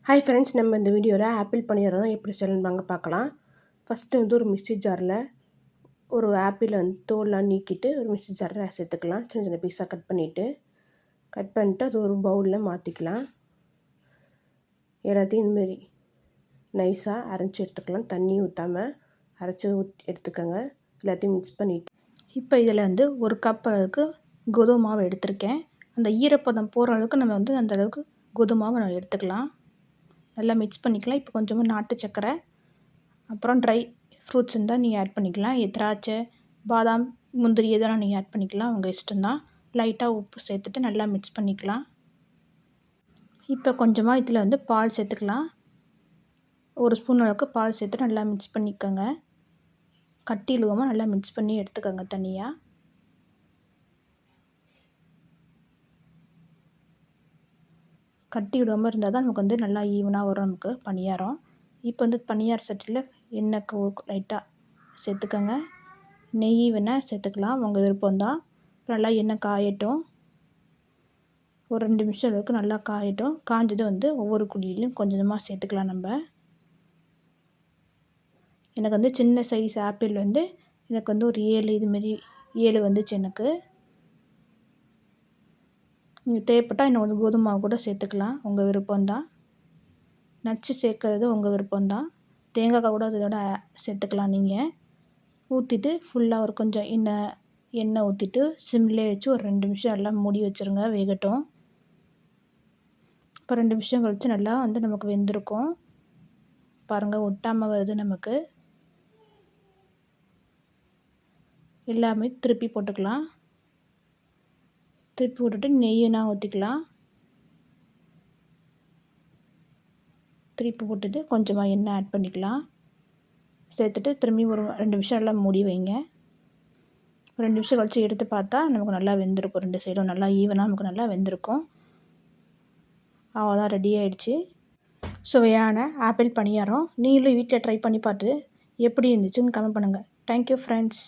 Hi friends, நம்ம இந்த வீடியோவில் ஆப்பிள் பணியாரம் எப்படி செய்யணும்னு வாங்க பார்க்கலாம். ஃபஸ்ட்டு ஒரு மிக்ஸி ஜாரில் ஒரு ஆப்பிளை தோல்லாம் நீக்கிட்டு ஒரு மிக்ஸி ஜாரில் சேர்த்துக்கலாம். சின்ன சின்ன பீஸாக கட் பண்ணிவிட்டு அது ஒரு பவுலில் மாற்றிக்கலாம். எல்லாத்தையும் இந்தமாரி நைஸாக அரைச்சி எடுத்துக்கலாம். தண்ணி ஊற்றாமல் அரைச்சி எடுத்துக்கோங்க. எல்லாத்தையும் மிக்ஸ் பண்ணிவிட்டு இப்போ இதில் ஒரு கப் அளவுக்கு கோதுமை மாவு எடுத்திருக்கேன். அந்த ஈரப்பதம் போகிற அளவுக்கு நம்ம அந்த அளவுக்கு கோதுமை மாவு நம்ம எடுத்துக்கலாம். நல்லா மிக்ஸ் பண்ணிக்கலாம். இப்போ கொஞ்சமாக நாட்டு சர்க்கரை, அப்புறம் ட்ரை ஃப்ரூட்ஸ் இருந்தால் நீங்கள் ஆட் பண்ணிக்கலாம். திராட்சை, பாதாம், முந்திரி இதெல்லாம் நீங்கள் ஆட் பண்ணிக்கலாம், உங்கள் இஷ்டம்தான். லைட்டாக உப்பு சேர்த்துட்டு நல்லா மிக்ஸ் பண்ணிக்கலாம். இப்போ கொஞ்சமாக இதில் பால் சேர்த்துக்கலாம். ஒரு ஸ்பூன் அளவுக்கு பால் சேர்த்து நல்லா மிக்ஸ் பண்ணிக்கோங்க. கட்டி இழுவாமல் நல்லா மிக்ஸ் பண்ணி எடுத்துக்கோங்க தனியாக. கட்டி விடாமல் இருந்தால் தான் நமக்கு நல்லா ஈவனாக வரும் நமக்கு பணியாரம். இப்போ பணியார சட்டியில் எண்ணெய் லைட்டாக சேர்த்துக்கோங்க. நெய் வேணால் சேர்த்துக்கலாம், உங்கள் விருப்பம்தான். நல்லா எண்ணெய் காயட்டும். ஒரு 2 நிமிஷம் அளவுக்கு நல்லா காயட்டும். காஞ்சது ஒவ்வொரு குழியிலையும் கொஞ்சமாக சேர்த்துக்கலாம் நம்ம. எனக்கு சின்ன சைஸ் ஆப்பிள் எனக்கு ஒரு 7 இதுமாரி 7 வந்துச்சு எனக்கு. நீங்கள் தேவைப்பட்டால் இன்னும் கோதுமை மாவு கூட சேர்த்துக்கலாம், உங்கள் விருப்பம்தான். நட்ஸ் சேர்க்குறது உங்கள் விருப்பம்தான். தேங்காய் கூட அதோட சேர்த்துக்கலாம் நீங்கள். ஊற்றிட்டு ஃபுல்லாக ஒரு கொஞ்சம் எண்ணெய் ஊற்றிட்டு சிம்லேயே வச்சு ஒரு 2 நிமிஷம் நல்லா மூடி வச்சுருங்க, வேகட்டும். இப்போ 2 நிமிஷம் கழித்து நல்லா நமக்கு வெந்திருக்கும். பாருங்கள், ஒட்டாமல் வருது நமக்கு. எல்லாமே திருப்பி போட்டுக்கலாம். திருப்பி போட்டுட்டு நெய்னா ஊற்றிக்கலாம். திருப்பி போட்டுட்டு கொஞ்சமாக எண்ணெய் ஆட் பண்ணிக்கலாம். சேர்த்துட்டு திரும்பி ஒரு 2 நிமிஷம் நல்லா மூடி வைங்க. 2 நிமிஷம் கழித்து எடுத்து பார்த்தா நமக்கு நல்லா வெந்திருக்கும். 2 சைடும் நல்லா ஈவனாக நமக்கு நல்லா வெந்திருக்கும். அவ்வளோதான், ரெடி ஆகிடுச்சு சுவையான ஆப்பிள் பணியாரம். நீங்களும் வீட்டில் ட்ரை பண்ணி பார்த்து எப்படி இருந்துச்சுன்னு கமெண்ட் பண்ணுங்கள். Thank you friends.